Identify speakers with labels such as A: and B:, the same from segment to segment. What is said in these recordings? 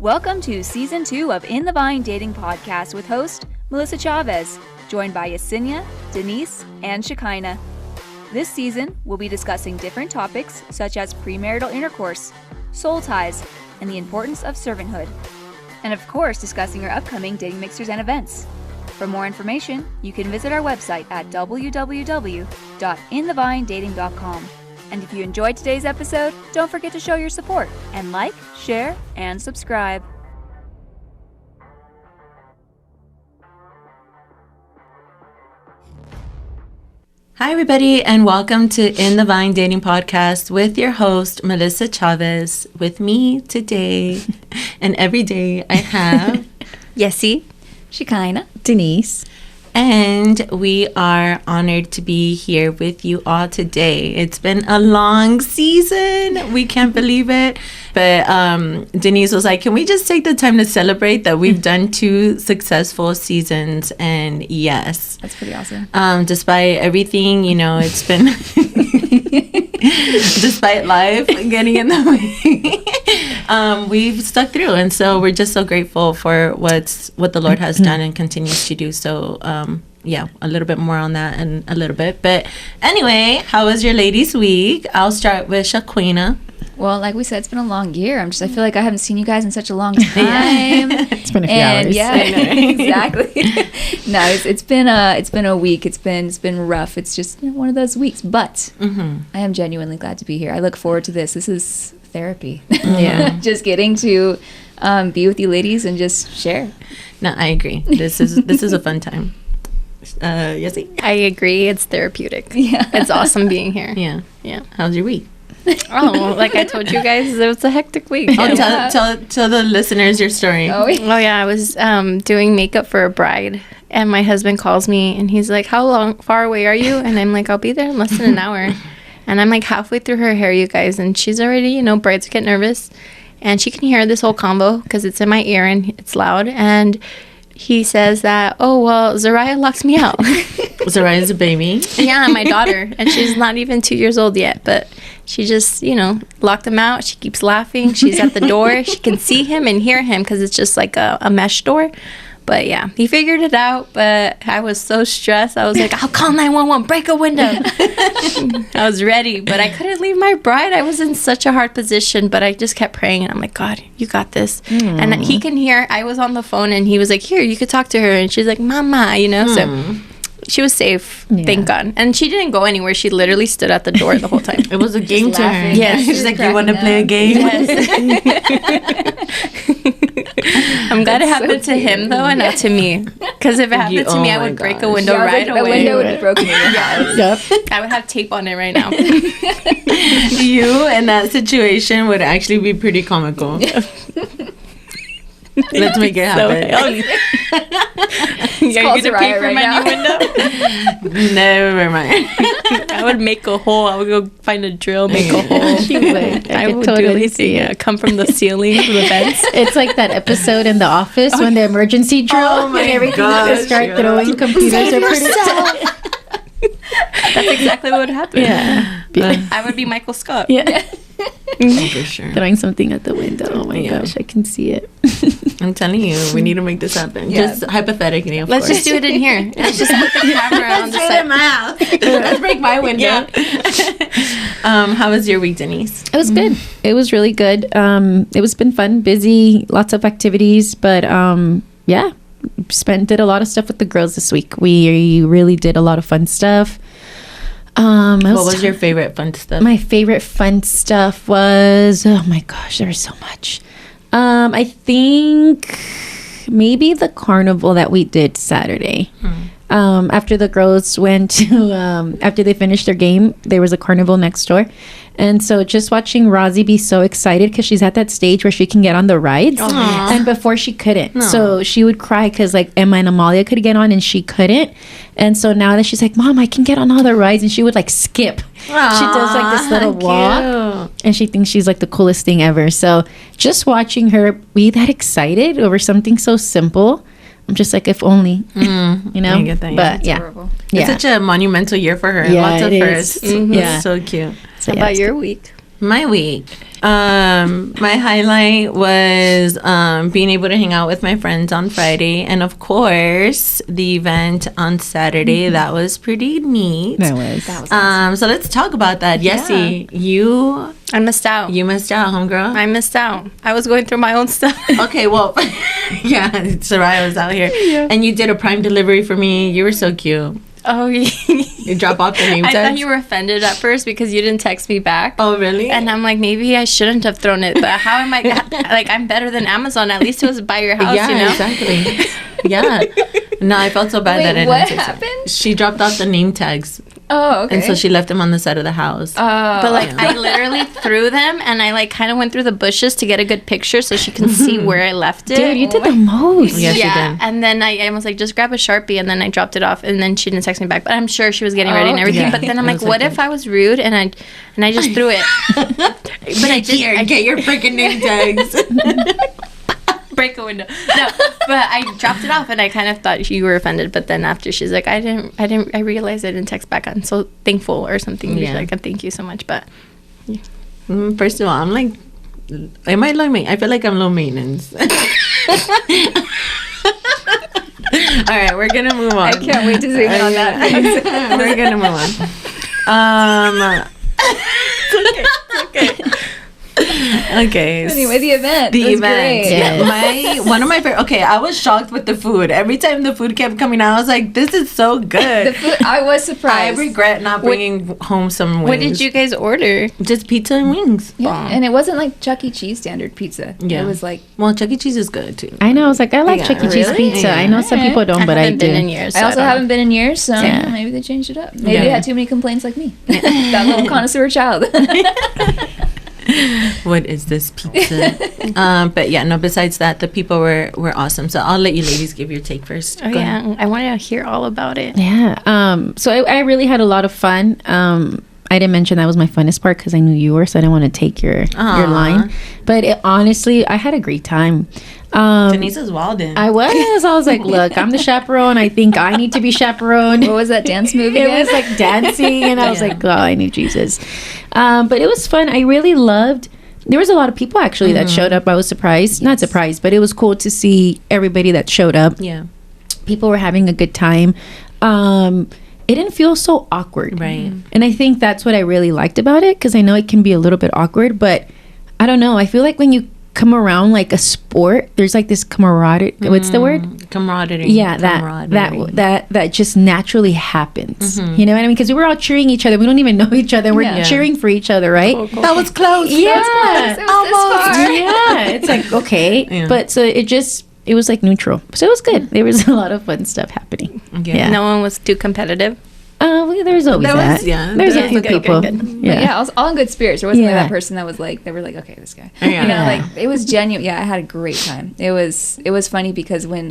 A: Welcome to Season 2 of In the Vine Dating Podcast with host Melissa Chavez, joined by Yesenia, Denise, and Shekinah. This season, we'll be discussing different topics such as premarital intercourse, soul ties, and the importance of servanthood. And of course, discussing our upcoming dating mixers and events. For more information, you can visit our website at www.inthevinedating.com. And if you enjoyed today's episode, don't forget to show your support and like, share, and subscribe.
B: Hi, everybody, and welcome to In the Vine Dating Podcast with your host, Melissa Chavez. With me today and every day, I have
A: Yessie, Shekinah,
C: Denise.
B: And we are honored to be here with you all today. It's been a long season. We can't believe it. But Denise was like, can we just take the time to celebrate that we've done 2 successful seasons? And yes.
A: That's pretty awesome.
B: Despite everything, you know, it's been... despite life getting in the way, we've stuck through. And so we're just so grateful for what the Lord has done and continues to do. So, yeah, a little bit more on that in a little bit. But anyway, how was your ladies' week? I'll start with Shekinah.
A: Well, like we said, it's been a long year. I feel like I haven't seen you guys in such a long time.
C: It's been a few hours.
A: Yeah, exactly. No, it's been a week. It's been rough. It's just one of those weeks. But I am genuinely glad to be here. I look forward to this. This is therapy. Yeah, just getting to be with you ladies and just share.
B: No, I agree. This is a fun time. Yessie?
D: I agree. It's therapeutic.
A: Yeah,
D: it's awesome being here.
B: Yeah. How's your week?
D: Oh, like I told you guys, it was a hectic week.
B: Oh, tell the listeners your story.
D: Oh yeah, I was doing makeup for a bride, and my husband calls me, and he's like, "How far away are you?" And I'm like, "I'll be there in less than an hour." And I'm like halfway through her hair, you guys, and she's already, brides get nervous, and she can hear this whole combo because it's in my ear and it's loud. And he says that, "Oh well, Zariah locks me out."
B: Zariah's a baby.
D: Yeah, my daughter, and she's not even 2 years old yet, but she just, locked him out. She keeps laughing. She's at the door. She can see him and hear him because it's just like a mesh door. But yeah, he figured it out, but I was so stressed. I was like, I'll call 911, break a window. I was ready, but I couldn't leave my bride. I was in such a hard position, but I just kept praying, and I'm like, God, you got this. And he can hear. I was on the phone, and he was like, here, you could talk to her. And she's like, Mama, so... She was safe, thank God. And she didn't go anywhere. She literally stood at the door the whole time.
B: It was a game to her.
D: Yes.
B: She's like, you want to play a game?
D: Yes. I'm glad it happened to him, though, and not to me. Because if it happened to me, I would break a window right away.
A: A window would be broken in your house.
C: Yep.
D: I would have tape on it right now.
B: You in that situation would actually be pretty comical. Let's make it happen.
D: You guys get a pay for my new window?
B: Never mind.
D: I would make a hole. I would go find a drill, make a hole.
C: She would.
D: I would totally do anything. Yeah, come from the ceiling to the vents.
C: It's like that episode in The Office when the emergency drill and everything they start throwing computers at pretty.
D: That's exactly what would happen.
C: Yeah.
D: I would be Michael Scott.
C: Yeah.
B: Oh, for sure.
C: Throwing something at the window. Oh my gosh, I can see it.
B: I'm telling you, we need to make this happen. Yeah. Just hypothetically, of
D: Let's
B: course.
D: just do it in here. Let's just put the camera on the side.
B: in my house. Let's break my window. Yeah. How was your week, Denise?
C: It was good. It was really good. It was been fun, busy, lots of activities, but yeah, did a lot of stuff with the girls this week. We really did a lot of fun stuff.
B: What was your favorite fun stuff?
C: My favorite fun stuff was, oh my gosh, there was so much. I think maybe the carnival that we did Saturday. After the girls went to, after they finished their game, there was a carnival next door. And so just watching Rosie be so excited because she's at that stage where she can get on the rides. Aww. And before she couldn't. Aww. So she would cry because like Emma and Amalia could get on and she couldn't. And so now that she's like, Mom, I can get on all the rides. And she would like skip. Aww, she does like this little walk. And she thinks she's like the coolest thing ever. So just watching her be that excited over something so simple. I'm just like, if only, you know.
B: I get that, yeah.
C: But yeah,
B: it's such a monumental year for her.
C: Yeah,
B: Lots of
C: it
B: firsts.
C: Mm-hmm.
B: Yeah, so cute.
D: So how about your week?
B: My week. My highlight was being able to hang out with my friends on Friday, and of course the event on Saturday. That was pretty neat.
C: That was
A: awesome.
B: So let's talk about that. Yessie,
D: I missed out.
B: you missed out, homegirl.
D: I missed out. I was going through my own stuff.
B: Okay, well, yeah, Soraya was out here, and you did a Prime delivery for me. You were so cute.
D: Oh, yeah.
B: You drop off the name
D: I
B: tags.
D: thought you were offended at first because you didn't text me back.
B: Oh, really?
D: And I'm like, maybe I shouldn't have thrown it, but how am I, like, I'm better than Amazon. At least it was by your house,
B: yeah,
D: you know?
B: exactly. Yeah. No, I felt so bad
A: Wait,
B: that I didn't
A: what
B: text her.
A: happened?
B: She dropped off the name tags,
A: Oh, okay.
B: and so she left them on the side of the house.
D: But like I literally threw them and I like kind of went through the bushes to get a good picture so she can see where I left it.
C: dude, you did the most.
B: Yeah, she
D: Yeah,
B: did.
D: and then I was like, just grab a Sharpie, and then I dropped it off, and then she didn't text me back. But I'm sure she was getting ready and everything.
B: yeah.
D: But then I'm
B: It
D: like,
B: was
D: what
B: like
D: if I was rude and I just threw it? But I just
B: Here, get your freaking name tags.
D: break a window. No, but I dropped it off, and I kind of thought you were offended. But then after she's like, I realized I didn't text back. I'm so thankful or something.
B: Yeah.
D: She's like, thank you so much. But
B: First of all, I'm like, am I low maintenance? I feel like I'm low maintenance. All right, we're gonna move on.
A: I can't wait to zoom in on that.
B: We're gonna move on. Okay.
A: Anyway, the event.
B: The
A: was
B: event.
A: Great.
B: Yeah. One of my favorite. Okay, I was shocked with the food. Every time the food kept coming out, I was like, "This is so good."
A: The food, I was
B: I
A: surprised.
B: regret not bringing home some wings.
D: what did you guys order?
B: Just pizza and wings.
A: Yeah, and it wasn't like Chuck E. Cheese standard pizza.
B: Yeah.
A: It was like
B: Well, Chuck E. Cheese is good too.
C: I know. I was like, I like
B: Yeah,
C: Chuck E. Cheese
B: really?
C: pizza.
B: Yeah.
C: I know some people don't, but I
D: haven't
C: do.
D: been in years.
A: I
D: so
A: also
D: don't
A: haven't been in years, so
C: Yeah.
A: maybe they changed it up. Maybe
B: Yeah.
A: they had too many complaints like me. That little connoisseur child.
B: What is this pizza? But yeah, no. Besides that, the people were awesome. So I'll let you ladies give your take first.
D: Oh
B: Go ahead.
D: yeah, I want to hear all about it.
C: Yeah. So I really had a lot of fun. I didn't mention that was my funnest part because I knew you were, so I didn't want to take your line. But honestly, I had a great time.
B: Denise is wildin'.
C: I was like, look, I'm the chaperone. I think I need to be chaperoned.
A: What was that dance movie?
C: It
A: again?
C: was like dancing, and I was
B: Yeah.
C: like, oh, I need Jesus. But it was fun. I really loved. There was a lot of people actually that showed up. I was surprised, not surprised, but it was cool to see everybody that showed up.
B: Yeah.
C: People were having a good time. It didn't feel so awkward,
B: Right.
C: and I think that's what I really liked about it, because I know it can be a little bit awkward, but I don't know. I feel like when you come around like a sport, there's like this camaraderie. What's the word?
B: Camaraderie.
C: Yeah,
B: Camaraderie.
C: that just naturally happens.
B: Mm-hmm.
C: You know what I mean? Because we were all cheering each other. We don't even know each other. We're
A: Yeah.
C: cheering for each other, right?
B: That was close.
C: Yeah,
A: It was this far.
C: yeah. It's like okay,
B: Yeah.
C: but so it was like neutral. So it was good. There was a lot of fun stuff happening.
B: Okay.
C: Yeah.
D: No one was too competitive.
C: There's always
B: There
C: that.
B: was- yeah.
C: There's
B: Yeah,
C: a few
D: good,
C: people.
D: good, good.
A: But yeah, I was all in good spirits. There wasn't like
C: Yeah.
A: that person that was like, they were like, okay, this guy.
B: Yeah.
A: You know,
C: Yeah.
A: like it was genuine. Yeah, I had a great time. It was funny because when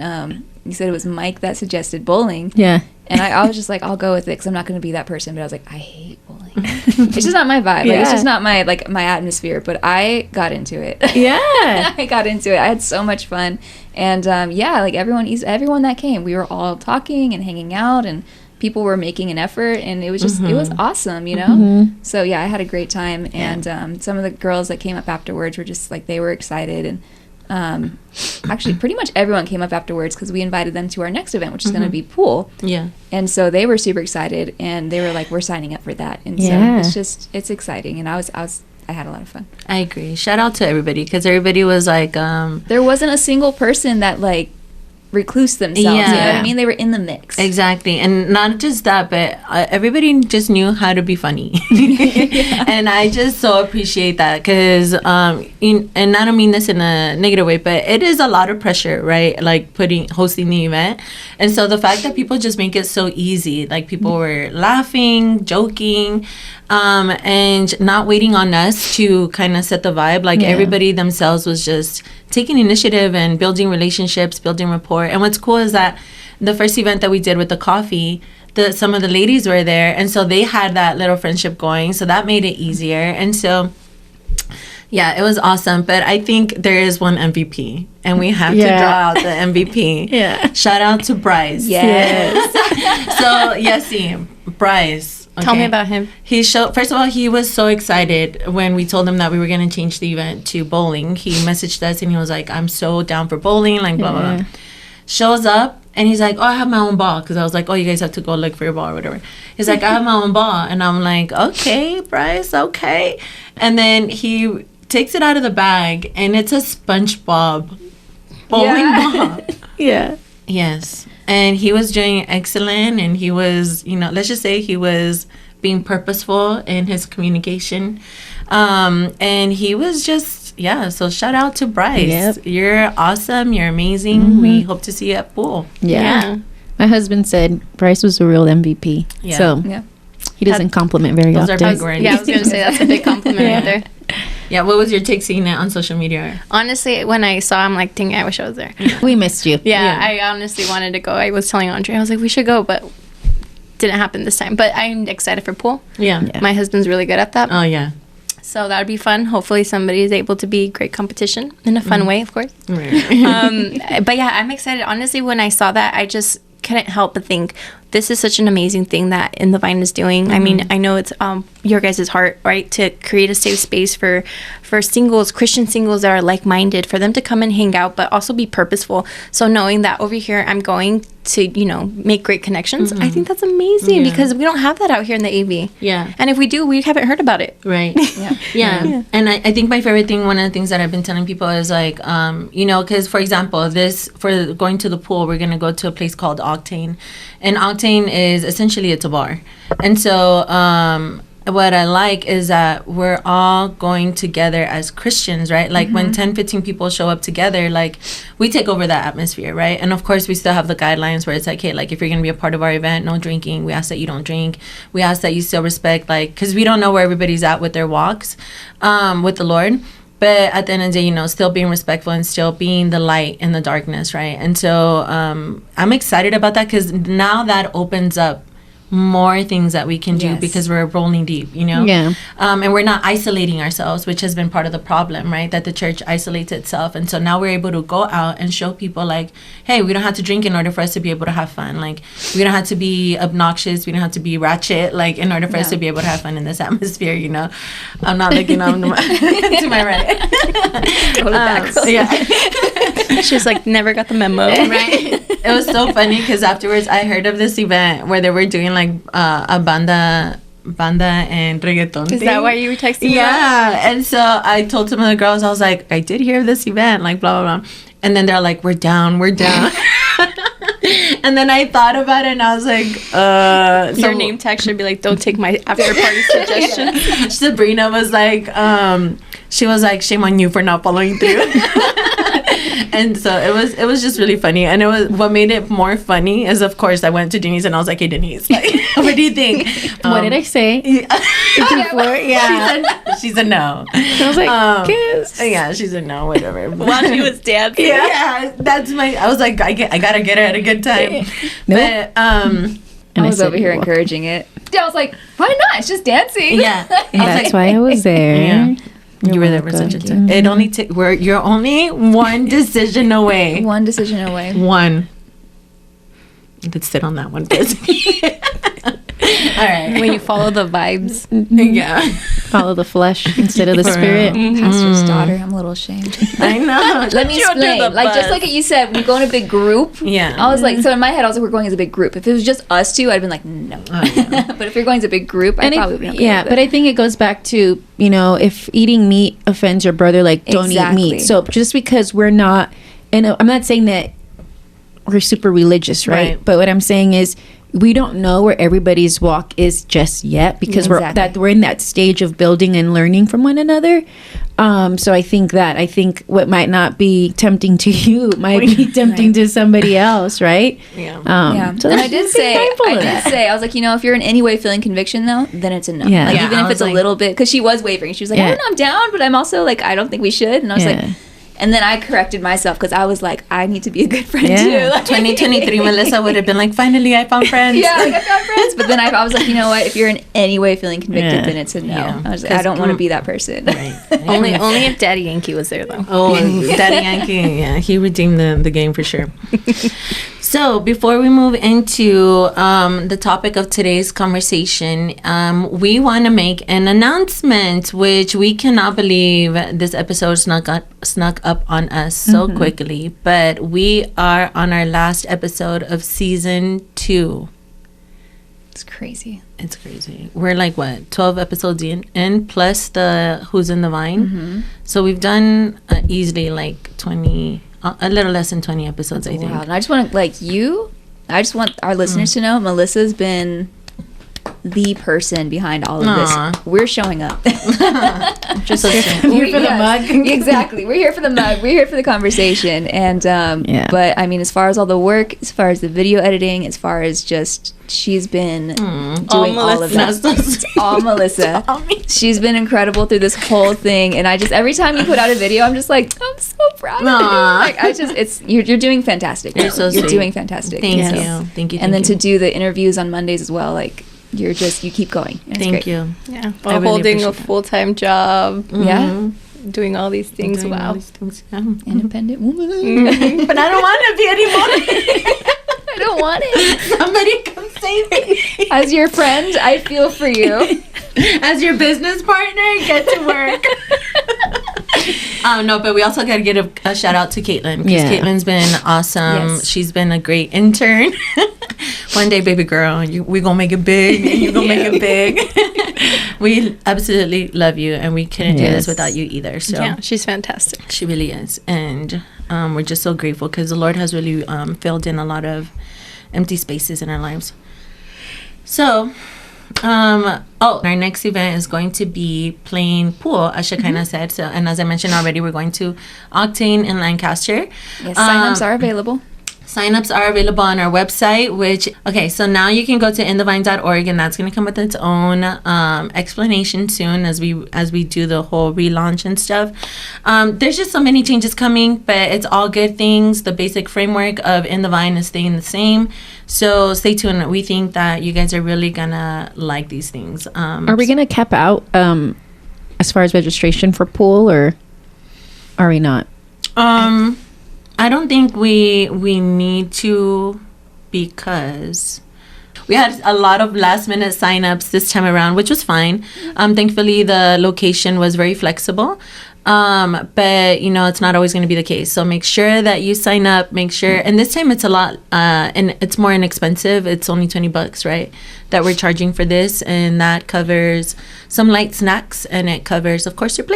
A: you said it was Mike that suggested bowling,
C: Yeah.
A: and I was just like, I'll go with it because I'm not going to be that person. But I was like, I hate bowling. It's just not my vibe. Like, it's
C: Yeah.
A: just not my my atmosphere. But I got into it.
C: Yeah.
A: I got into it. I had so much fun, and yeah, like everyone that came, we were all talking and hanging out, and people were making an effort, and it was just it was awesome, you know. So yeah, I had a great time, and some of the girls that came up afterwards were just like, they were excited, and actually pretty much everyone came up afterwards because we invited them to our next event, which is going to be pool.
B: Yeah.
A: And so they were super excited, and they were like, we're signing up for that. And
C: Yeah.
A: so it's exciting, and I had a lot of fun.
B: I agree. Shout out to everybody, because everybody was like,
A: There wasn't a single person that like recluse themselves. You know what
B: Yeah.
A: I mean? They were in the mix.
B: exactly. And not just that, but everybody just knew how to be funny. And I just so appreciate that, because, and I don't mean this in a negative way, but it is a lot of pressure, right? Like hosting the event. And so the fact that people just make it so easy, like people were laughing, joking, and not waiting on us to kind of set the vibe. Like everybody themselves was just taking initiative and building relationships, building rapport. And what's cool is that the first event that we did with the coffee, some of the ladies were there, and so they had that little friendship going, so that made it easier. And so yeah, it was awesome. But I think there is one MVP, and we have to draw out the MVP.
C: Yeah.
B: Shout out to Bryce.
A: Yes.
B: So Yessie, Bryce,
D: Tell me about him.
B: He showed. First of all, he was so excited when we told him that we were going to change the event to bowling. He messaged us and he was like, "I'm so down for bowling." Like blah blah blah. Shows up and he's like, "Oh, I have my own ball," because I was like, "Oh, you guys have to go look for your ball or whatever." He's like, "I have my own ball," and I'm like, "Okay, Bryce, okay." And then he takes it out of the bag and it's a SpongeBob bowling ball.
C: Yeah.
B: Yes. And he was doing excellent, and he was, let's just say he was being purposeful in his communication. And he was just, so shout out to Bryce.
C: Yep.
B: You're awesome. You're amazing. We hope to see you at pool.
C: Yeah. My husband said Bryce was a real MVP.
B: Yeah.
C: So he doesn't compliment very
B: Those
C: often.
B: are big words.
D: Yeah, I was going to say that's a big compliment right there.
B: Yeah, what was your take seeing it on social media?
D: Honestly, when I saw him, like, dang, I wish I was there.
C: We missed you.
D: Yeah, I honestly wanted to go. I was telling Andre, I was like, we should go, but didn't happen this time. But I'm excited for pool.
B: Yeah.
D: My husband's really good at that.
B: Oh, yeah.
D: So that would be fun. Hopefully somebody is able to be great competition in a fun way, of course.
B: Right.
D: But yeah, I'm excited. Honestly, when I saw that, I just couldn't help but think this is such an amazing thing that In the Vine is doing. I mean, I know it's your guys' heart, right, to create a safe space for singles, Christian singles that are like-minded, for them to come and hang out, but also be purposeful. So knowing that over here I'm going to, make great connections, I think that's amazing because we don't have that out here in the AV.
B: Yeah.
D: And if we do, we haven't heard about it.
B: Right. Yeah. And I think my favorite thing, one of the things that I've been telling people is like, because for example, for going to the pool, we're going to go to a place called Octane. And Octane is essentially, it's a bar. And so what I like is that we're all going together as Christians, right? Like when 10, 15 people show up together, like we take over that atmosphere, right? And of course, we still have the guidelines where it's like, hey, like if you're going to be a part of our event, no drinking. We ask that you don't drink. We ask that you still respect, like, because we don't know where everybody's at with their walks with the Lord. But at the end of the day, still being respectful and still being the light in the darkness, right? And so I'm excited about that because now that opens up more things that we can do because we're rolling deep,
C: Yeah.
B: And we're not isolating ourselves, which has been part of the problem, right? That the church isolates itself. And so now we're able to go out and show people like, hey, we don't have to drink in order for us to be able to have fun. Like, we don't have to be obnoxious. We don't have to be ratchet, like, in order for us to be able to have fun in this atmosphere, I'm not looking on to my right.
D: She's like, never got the memo.
B: Right. It was so funny because afterwards I heard of this event where they were doing like a banda and reggaeton.
D: Is that why you were texting me?
B: Yeah. And so I told some of the girls, I was like, I did hear of this event, like blah, blah, blah. And then they're like, we're down. And then I thought about it and I was like,
D: Your name tag should be like, don't take my after party suggestion.
B: Sabrina was like, she was like, shame on you for not following through. And so it was just really funny. And it was, what made it more funny is, of course, I went to Denise and I was like, hey, Denise, like, what do you think?
C: What did I say?
B: Before, she's a no.
C: I was like, kiss.
B: Yeah, she's a no, whatever.
D: While she was dancing.
B: Yeah, that's I was like, I gotta get her at a good time.
C: Nope.
B: But
C: And
A: I was
C: said,
A: over here encouraging it. I was like, why not? It's just dancing.
B: yeah,
C: And that's why I was there.
B: Yeah. You were there for such a time. It only you're only one decision away.
A: One decision away.
B: One. Let's sit on that one first. All right.
D: When you follow the vibes.
B: Yeah.
C: Follow the flesh instead of the
B: For
C: spirit.
B: real.
A: Pastor's daughter. I'm a little ashamed.
B: I know.
A: Let me
D: You're under
A: explain.
D: the
A: Like, just
D: bus.
A: like you said, we go in a big group.
B: Yeah.
A: I was like, so in my head, I was like, we're going as a big group. If it was just us two, I'd been like, no.
B: Oh, yeah.
A: But if you're going as a big group, I probably would be
C: yeah, but I think it goes back to, if eating meat offends your brother, like, don't eat meat. So just because we're not, and I'm not saying that we're super religious, right? But what I'm saying is, we don't know where everybody's walk is just yet because we're in that stage of building and learning from one another. So I think what might not be tempting to you might be tempting to somebody else, right?
B: Yeah.
C: So
A: and I did say,
C: I
A: I was like, if you're in any way feeling conviction though, then it's a no.
C: Yeah.
A: Like,
C: Yeah,
A: even
B: I
A: if it's
B: was
A: a
B: like-
A: little bit, because she was wavering. She was like, I don't know, I'm down, but I'm also like, I don't think we should. And I was like, and then I corrected myself because I was like, I need to be a good friend too. Like,
B: 2023 Melissa would have been like, finally I found friends.
A: yeah, like, I found friends. But then I was like, you know what? If you're in any way feeling convicted, then it's a no.
B: Yeah.
A: I was like, I don't want to be that person.
D: Only if Daddy Yankee was there though.
B: Oh, Daddy Yankee, yeah, he redeemed the game for sure. So before we move into the topic of today's conversation, we want to make an announcement, which we cannot believe this episode snuck up on us so quickly. But we are on our last episode of season 2.
A: It's crazy.
B: It's crazy. We're like, what, 12 episodes in plus the Who's in the Vine. So we've done easily like 20, a little less than 20 episodes, I think.
A: Wow. And I just want our listeners to know Melissa's been the person behind all of this. We're showing up.
B: Just so
A: we're here for the mug. Exactly. We're here for the mug. We're here for the conversation. And but I mean, as far as all the work, as far as the video editing, as far as just she's been doing all of that. It's all Melissa. She's been incredible through this whole thing. And I just every time you put out a video, I'm just like, I'm so proud of you. Like you're doing fantastic.
B: You're so sweet.
A: You're doing fantastic.
B: Thank you. Thank you.
A: And then to do the interviews on Mondays as well, like you keep going.
B: Thank you.
D: Yeah. While really holding a full-time job.
A: Yeah.
D: Doing all these things. Wow.
A: Independent woman.
B: But I don't want to be anymore.
A: I don't want it.
B: Somebody come save me.
A: As your friend, I feel for you.
B: As your business partner, get to work. No, but we also got to give a shout out to Caitlin, because Caitlin's been awesome. Yes. She's been a great intern. One day, baby girl, we're going to make it big, and you're going to make it big. We absolutely love you, and we couldn't do this without you either. So
D: yeah, she's fantastic.
B: She really is. And we're just so grateful, because the Lord has really filled in a lot of empty spaces in our lives. So... our next event is going to be playing pool, as Shekinah said. So, and as I mentioned already, we're going to Octane in Lancaster.
A: Yes, signups are available.
B: Signups are available on our website, so now you can go to inthevine.org, and that's going to come with its own explanation soon as we do the whole relaunch and stuff. There's just so many changes coming, but it's all good things. The basic framework of In the Vine is staying the same. So stay tuned. We think that you guys are really going to like these things.
C: Are we going to cap out as far as registration for pool, or are we not?
B: I don't think we need to, because we had a lot of last minute signups this time around, which was fine. Thankfully, the location was very flexible. But it's not always going to be the case. So make sure that you sign up. Make sure, and this time it's a lot, and it's more inexpensive. It's only $20, right, that we're charging for this, and that covers some light snacks, and it covers, of course, your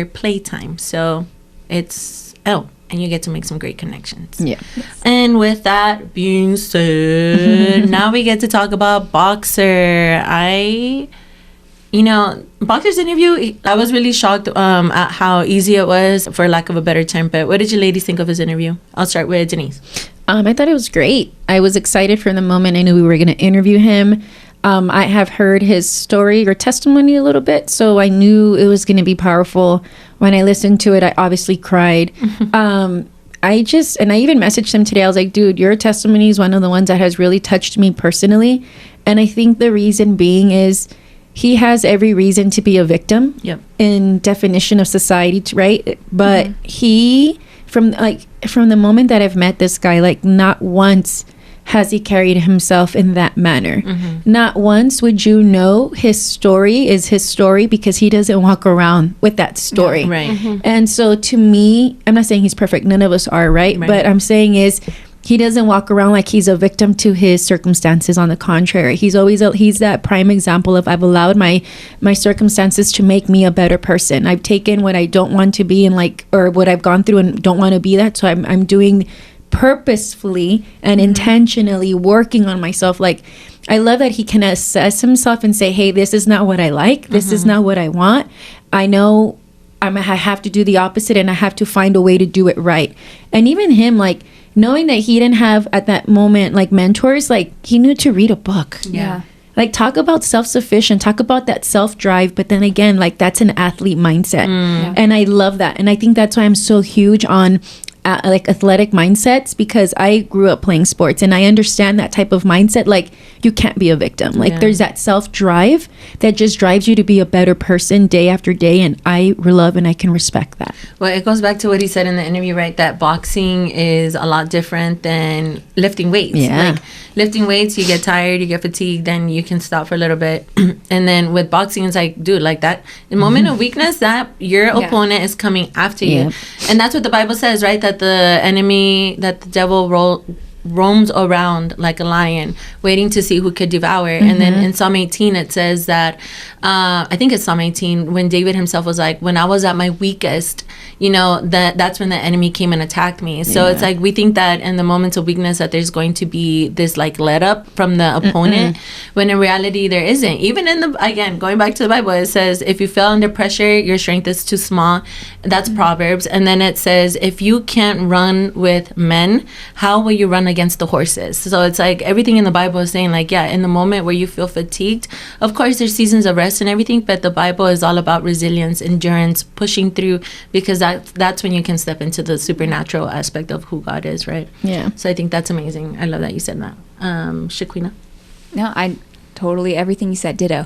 B: playtime. So it's and you get to make some great connections. Yeah. Yes. And with that being said, now we get to talk about Boxer. Boxer's interview, I was really shocked at how easy it was, for lack of a better term. But what did you ladies think of his interview? I'll start with Denise.
C: I thought it was great. I was excited from the moment I knew we were going to interview him. I have heard his story or testimony a little bit, so I knew it was going to be powerful. When I listened to it, I obviously cried. I even messaged him today. I was like, dude, your testimony is one of the ones that has really touched me personally. And I think the reason being is he has every reason to be a victim in definition of society, right? But he, from the moment that I've met this guy, like not once has he carried himself in that manner. Not once would you know his story is his story, because he doesn't walk around with that story.
B: Right.
C: And so to me, I'm not saying he's perfect. None of us are, right? But I'm saying is he doesn't walk around like he's a victim to his circumstances. On the contrary, he's that prime example of, I've allowed my circumstances to make me a better person. I've taken what I don't want to be or what I've gone through and don't want to be that. So I'm doing purposefully and intentionally working on myself. Like, I love that he can assess himself and say, hey, this is not what I like. This is not what I want. I know I have to do the opposite, and I have to find a way to do it right. And even him, like, knowing that he didn't have at that moment like mentors, like he knew to read a book.
A: Yeah.
C: Like, talk about self-sufficient, talk about that self-drive, but then again, like, that's an athlete mindset. And I love that. And I think that's why I'm so huge on like athletic mindsets, because I grew up playing sports and I understand that type of mindset. Like, you can't be a victim. Like, there's that self-drive that just drives you to be a better person day after day, and I love and I can respect that.
B: Well, it goes back to what he said in the interview, right? That boxing is a lot different than lifting weights.
C: Yeah.
B: Like, lifting weights, you get tired, you get fatigued, then you can stop for a little bit. And then with boxing, it's like, dude, like that, the moment of weakness, that your opponent is coming after you. And that's what the Bible says, right? That the enemy, that the devil roams around like a lion, waiting to see who could devour. And then in Psalm 18, it says that, I think it's Psalm 18, when David himself was like, when I was at my weakest, you know, that's when the enemy came and attacked me. So it's like, we think that in the moments of weakness that there's going to be this like let up from the opponent, when in reality there isn't. Even in the, again, going back to the Bible, it says, if you fell under pressure, your strength is too small. That's Proverbs. And then it says, if you can't run with men, how will you run against the horses? So it's like everything in the Bible is saying, like, yeah, in the moment where you feel fatigued, of course there's seasons of rest and everything, but the Bible is all about resilience, endurance, pushing through, because that's when you can step into the supernatural aspect of who God is, right?
C: Yeah.
B: So I think that's amazing. I love that you said that. Shaquina?
A: No, I totally, everything you said, ditto.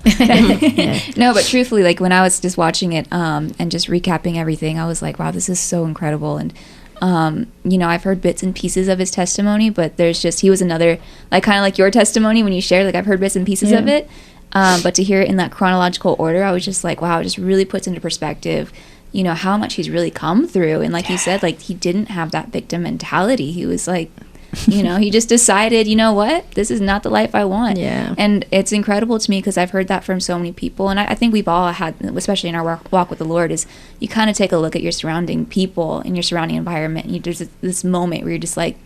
A: No, but truthfully, like when I was just watching it and just recapping everything, I was like, wow, this is so incredible. And you know, I've heard bits and pieces of his testimony, but he was another, like, kind of like your testimony when you shared, like, I've heard bits and pieces of it, but to hear it in that chronological order, I was just like, wow, it just really puts into perspective, you know, how much he's really come through. And like you said, like, he didn't have that victim mentality. He was like, you know, he just decided, you know what, this is not the life I want.
C: Yeah.
A: And it's incredible to me because I've heard that from so many people. And I think we've all had, especially in our walk with the Lord, is you kind of take a look at your surrounding people and your surrounding environment. And there's this moment where you're just like,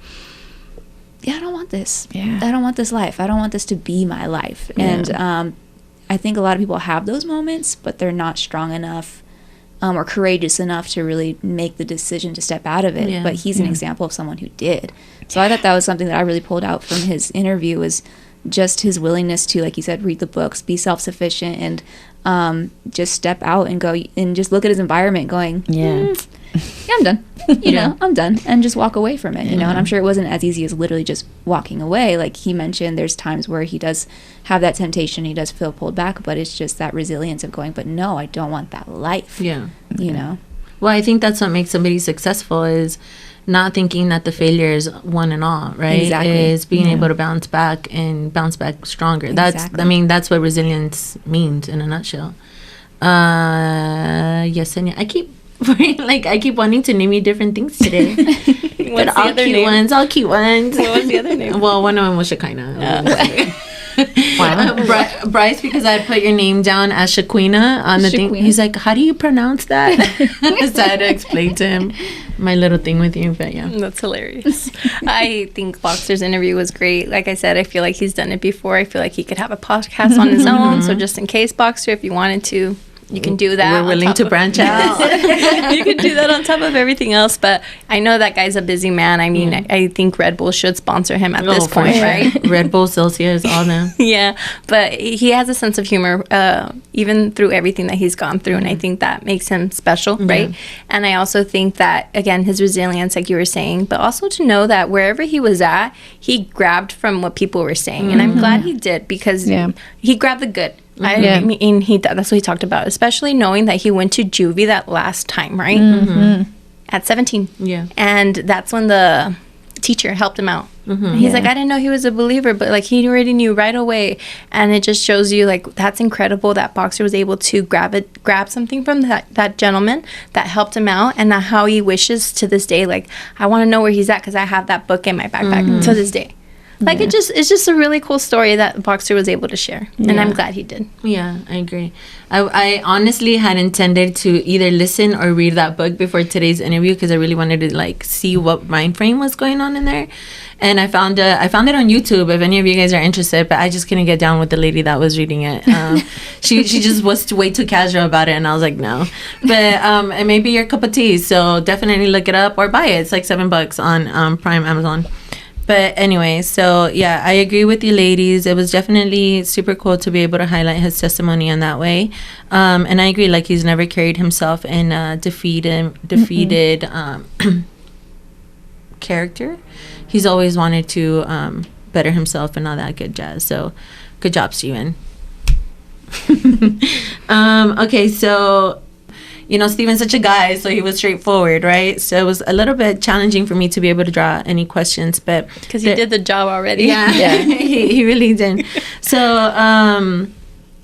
A: yeah, I don't want this.
C: Yeah.
A: I don't want this life. I don't want this to be my life.
C: Yeah.
A: And I think a lot of people have those moments, but they're not strong enough or courageous enough to really make the decision to step out of it.
B: Yeah.
A: But he's an example of someone who did. So I thought that was something that I really pulled out from his interview, was just his willingness to, like you said, read the books, be self-sufficient, and just step out and go and just look at his environment going, yeah, I'm done. You know, I'm done. And just walk away from it, you know. And I'm sure it wasn't as easy as literally just walking away. Like he mentioned, there's times where he does have that temptation. He does feel pulled back, but it's just that resilience of going, but no, I don't want that life.
B: Yeah.
A: You know?
B: Well, I think that's what makes somebody successful, is not thinking that the failure is one and all, right?
A: Exactly.
B: Is being able to bounce back and bounce back stronger.
A: Exactly.
B: I mean, that's what resilience means in a nutshell. Yesenia, I keep wanting to name you different things today.
D: What's the
B: all
D: other
B: cute
D: name?
B: ones, all cute ones.
D: What was the other name?
B: Well, one of them was Shekinah.
C: Wow.
B: Bryce, because I put your name down as Shaquina on the thing.
A: Shaquina.
B: He's like, how do you pronounce that? So I had to explain to him my little thing with you, but yeah.
D: That's hilarious. I think Boxer's interview was great. Like I said, I feel like he's done it before. I feel like he could have a podcast on his own. So just in case, Boxer, if you wanted to, you can do that.
B: We're willing to branch out.
D: You can do that on top of everything else. But I know that guy's a busy man. I mean, I think Red Bull should sponsor him at this
B: for
D: point,
B: sure.
D: right?
B: Red Bull, Celsius, all them.
D: Yeah, but he has a sense of humor, even through everything that he's gone through, and I think that makes him special, right? And I also think that, again, his resilience, like you were saying, but also to know that wherever he was at, he grabbed from what people were saying, and I'm glad he did, because he grabbed the good. I mean, that's what he talked about, especially knowing that he went to juvie that last time, right? At 17.
B: Yeah.
D: And that's when the teacher helped him out. He's like, I didn't know he was a believer, but like he already knew right away. And it just shows you, like, that's incredible that Boxer was able to grab something from that gentleman that helped him out, and how he wishes to this day, like, I want to know where he's at because I have that book in my backpack to this day. Like, it's just a really cool story that Boxer was able to share, and I'm glad he did.
B: Yeah, I agree. I honestly had intended to either listen or read that book before today's interview, because I really wanted to, like, see what mind frame was going on in there. And I found it on YouTube if any of you guys are interested, but I just couldn't get down with the lady that was reading it. She just was way too casual about it, and I was like, no. But it may be your cup of tea, so definitely look it up or buy it. It's like $7 on Prime Amazon. But anyway, so yeah, I agree with you ladies. It was definitely super cool to be able to highlight his testimony in that way. And I agree, like, he's never carried himself in defeated character. He's always wanted to better himself and all that good jazz. So good job, Steven. Okay, so Steven's such a guy, so he was straightforward, right? So it was a little bit challenging for me to be able to draw any questions, but
D: because he did the job already.
B: Yeah. he really did. So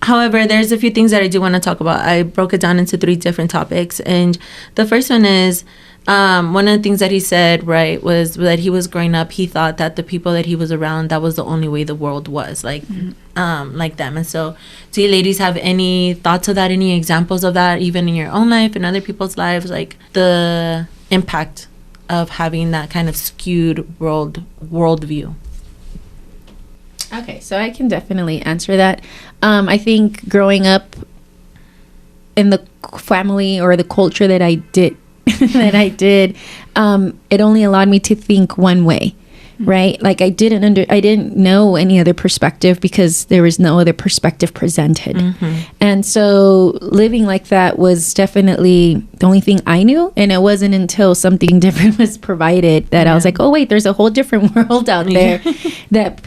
B: however, there's a few things that I do want to talk about. I broke it down into 3 different topics, and the first one is one of the things that he said, right, was that he was growing up, he thought that the people that he was around, that was the only way the world was, like them. And so, do you ladies have any thoughts of that, any examples of that, even in your own life and other people's lives, like the impact of having that kind of skewed worldview?
C: Okay, so I can definitely answer that. I think growing up in the family or the culture that I did, it only allowed me to think one way, right? Like I didn't know any other perspective because there was no other perspective presented. And so living like that was definitely the only thing I knew. And it wasn't until something different was provided that I was like, oh wait, there's a whole different world out there that,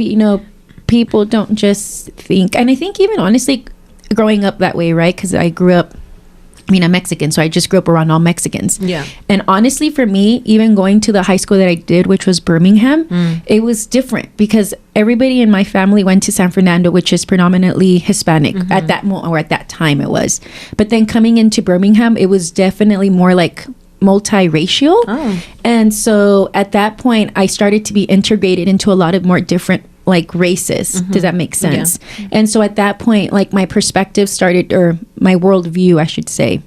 C: people don't just think. And I think even honestly growing up that way, right? Because I'm Mexican, so I just grew up around all Mexicans. Yeah. And honestly, for me, even going to the high school that I did, which was Birmingham, it was different because everybody in my family went to San Fernando, which is predominantly Hispanic at that moment, or at that time it was. But then coming into Birmingham, it was definitely more like multiracial. And so at that point, I started to be integrated into a lot of more different like races. Does that make sense? Yeah. And so at that point, like my perspective started, or my worldview, I should say,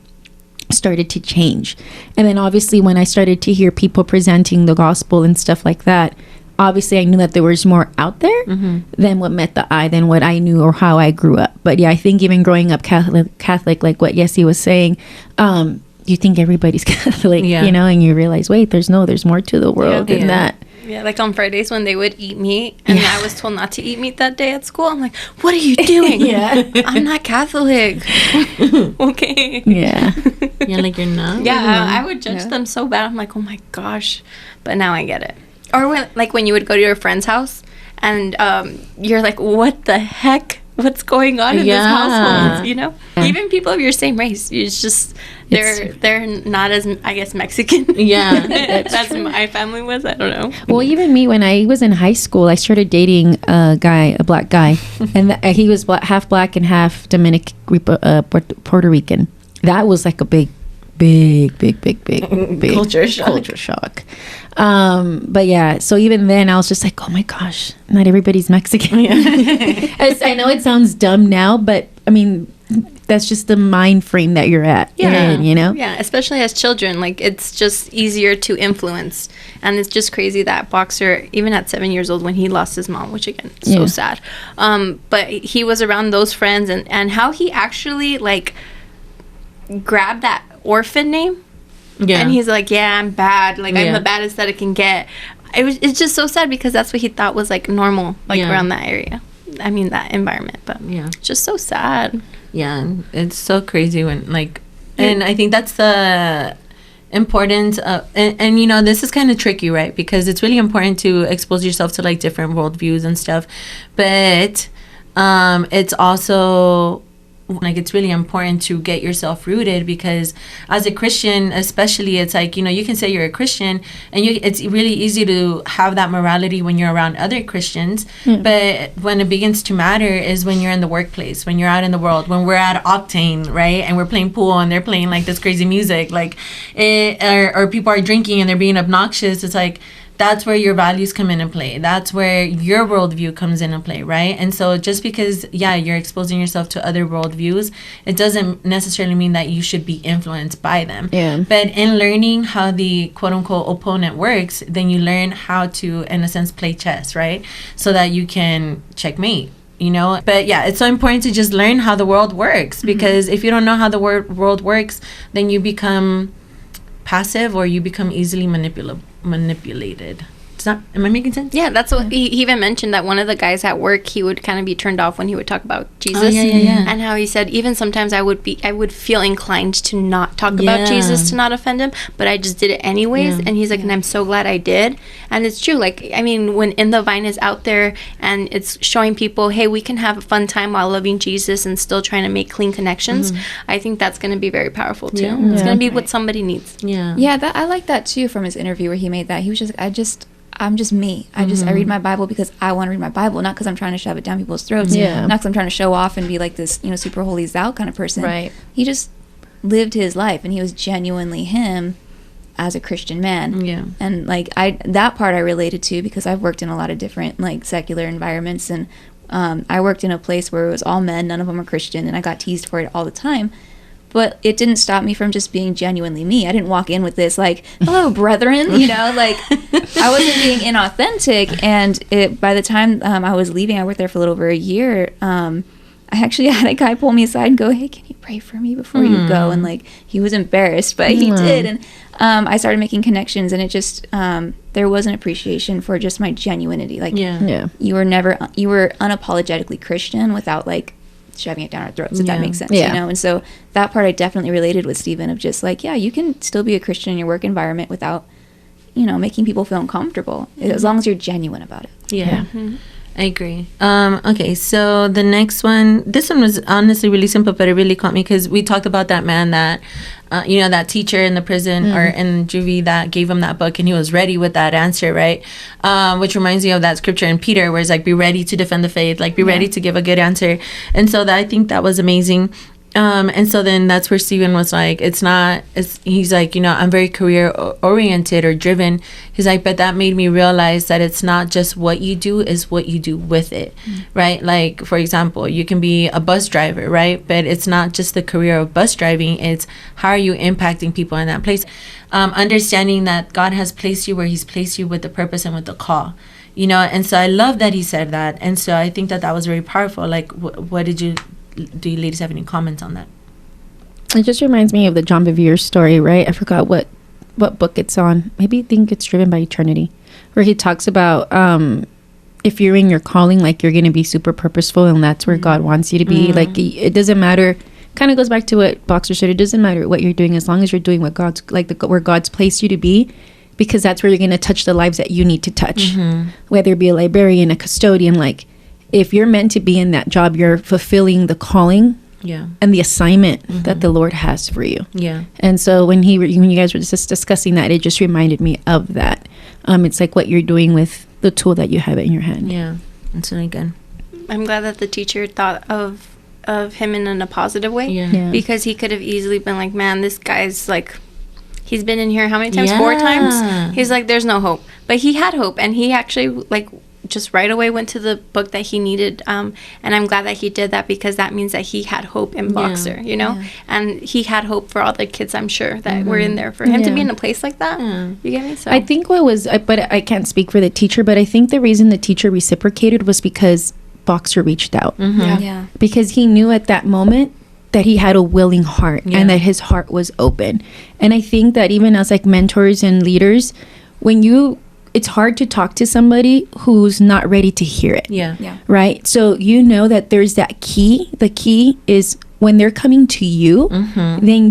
C: started to change. And then obviously when I started to hear people presenting the gospel and stuff like that, obviously I knew that there was more out there than what met the eye, than what I knew or how I grew up. But yeah, I think even growing up Catholic, like what Yessie was saying, you think everybody's Catholic, and you realize, wait, there's more to the world than that.
D: Yeah, like on Fridays when they would eat meat and I was told not to eat meat that day at school. I'm like, what are you doing? I'm not Catholic. Okay.
B: Yeah. You're like, you're not?
D: Yeah, I would judge them so bad. I'm like, oh my gosh. But now I get it. Or when you would go to your friend's house and you're like, what the heck? What's going on in this household? Even people of your same race, it's just they're not as, I guess, Mexican. Yeah, that's my family was. I don't know.
C: Well, even me, when I was in high school, I started dating a black guy, and he was half black and half Dominican, Puerto Rican. That was like a big culture shock. But yeah, so even then I was just like, oh my gosh, not everybody's Mexican. I know it sounds dumb now, but I mean, that's just the mind frame that you're at.
D: Yeah, especially as children, like it's just easier to influence. And it's just crazy that Boxer, even at 7 years old when he lost his mom, which again, so sad, but he was around those friends, and how he actually like grabbed that orphan name. And he's like, I'm bad, like I'm the baddest that it can get. It's just so sad because that's what he thought was like normal, like around that area, that environment. But it's just so sad.
B: It's so crazy when and I think that's the importance of, and this is kind of tricky, right? Because it's really important to expose yourself to like different worldviews and stuff, but it's also like it's really important to get yourself rooted, because as a Christian especially, it's like, you can say you're a Christian and it's really easy to have that morality when you're around other Christians, but when it begins to matter is when you're in the workplace, when you're out in the world, when we're at Octane, right, and we're playing pool and they're playing like this crazy music, like or people are drinking and they're being obnoxious. It's like, that's where your values come into play. That's where your worldview comes into play, right? And so just because, you're exposing yourself to other worldviews, it doesn't necessarily mean that you should be influenced by them. Yeah. But in learning how the quote-unquote opponent works, then you learn how to, in a sense, play chess, right? So that you can checkmate. But it's so important to just learn how the world works, because if you don't know how the world works, then you become passive or you become easily manipulated. Does Am I making sense?
D: Yeah, that's what he even mentioned, that one of the guys at work, he would kind of be turned off when he would talk about Jesus.
B: Oh, yeah.
D: And how he said even sometimes I would feel inclined to not talk about Jesus, to not offend him, but I just did it anyways. And he's like, and I'm so glad I did. And it's true. Like, I mean, when In the Vine is out there and it's showing people, hey, we can have a fun time while loving Jesus and still trying to make clean connections, I think that's going to be very powerful too. It's going to be what somebody needs.
A: Yeah, I like that too from his interview where he made that. He was just like, I'm just me. I read my Bible because I want to read my Bible, not because I'm trying to shove it down people's throats. Not because I'm trying to show off and be like this, super holy thou kind of person.
C: Right.
A: He just lived his life, and he was genuinely him as a Christian man. Yeah. And like that part I related to because I've worked in a lot of different like secular environments, and I worked in a place where it was all men, none of them were Christian, and I got teased for it all the time. But it didn't stop me from just being genuinely me. I didn't walk in with this like, hello, brethren, like I wasn't being inauthentic. And by the time I was leaving, I worked there for a little over a year. I actually had a guy pull me aside and go, hey, can you pray for me before you go? And like, he was embarrassed, but he did. And I started making connections, and it just, there was an appreciation for just my genuinity. Like, you were unapologetically Christian without like shoving it down our throats, if that makes sense, And so that part I definitely related with Stephen of just like, you can still be a Christian in your work environment without, making people feel uncomfortable, as long as you're genuine about it.
B: I agree. Okay, so the next one, this one was honestly really simple, but it really caught me because we talked about that man that, that teacher in the prison or in juvie that gave him that book, and he was ready with that answer, right? Which reminds me of that scripture in Peter where it's like, be ready to defend the faith, like be ready to give a good answer. And so I think that was amazing. And so then that's where Stephen was like, he's like, I'm very career oriented or driven. He's like, but that made me realize that it's not just what you do, is what you do with it, right? Like, for example, you can be a bus driver, right? But it's not just the career of bus driving, it's how are you impacting people in that place? Understanding that God has placed you where he's placed you with the purpose and with the call. And so I love that he said that. And so I think that was very powerful. Like, do you ladies have any comments on that?
C: It just reminds me of the John Bevere story, right? I forgot what book it's on. Maybe I think it's Driven by Eternity, where he talks about if you're in your calling, like you're going to be super purposeful, and that's where God wants you to be. Like it doesn't matter. Kind of goes back to what Boxer said. It doesn't matter what you're doing as long as you're doing what God's where God's placed you to be, because that's where you're going to touch the lives that you need to touch. Whether it be a librarian, a custodian, like. If you're meant to be in that job, you're fulfilling the calling and the assignment that the Lord has for you. Yeah. And so when you guys were just discussing that, it just reminded me of that. It's like what you're doing with the tool that you have in your hand.
B: Yeah, that's really good.
D: I'm glad that the teacher thought of him in a positive way, because he could have easily been like, man, this guy's like, he's been in here how many times? 4 times? He's like, there's no hope. But he had hope, and he actually like just right away went to the book that he needed, and I'm glad that he did that, because that means that he had hope in Boxer, and he had hope for all the kids, I'm sure, that were in there. For him to be in a place like that, you get me? So
C: I think but I can't speak for the teacher, but I think the reason the teacher reciprocated was because Boxer reached out, because he knew at that moment that he had a willing heart and that his heart was open. And I think that even as like mentors and leaders, it's hard to talk to somebody who's not ready to hear it. Right? So that there's that key. The key is when they're coming to you, then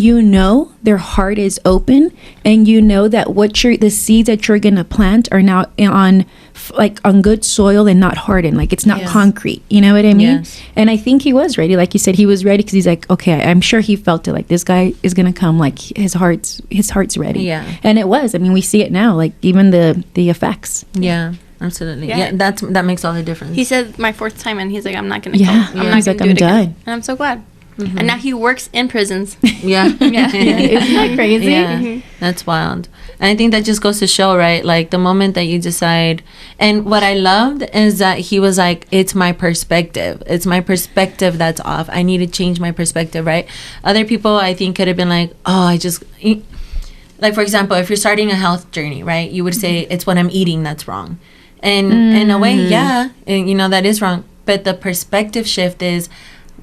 C: their heart is open, and that the seeds that you're gonna plant are now on good soil and not hardened. Like it's not concrete. You know what I mean? Yes. And I think he was ready. Like you said, he was ready because he's like, okay, I'm sure he felt it. Like this guy is gonna come. Like his heart's ready. Yeah. And it was. I mean, we see it now. Like even the effects.
B: Yeah. Absolutely. Yeah, that makes all the difference.
D: He said my 4th time, and he's like, I'm not gonna come. I'm not gonna do it again. And I'm so glad. And now he works in prisons.
C: Isn't that crazy?
B: Yeah, that's wild. And I think that just goes to show, right? Like the moment that you decide, and what I loved is that he was like, it's my perspective. It's my perspective that's off. I need to change my perspective, right? Other people, I think, could have been like, like for example, if you're starting a health journey, right? You would say it's what I'm eating that's wrong. And in a way, and that is wrong. But the perspective shift is,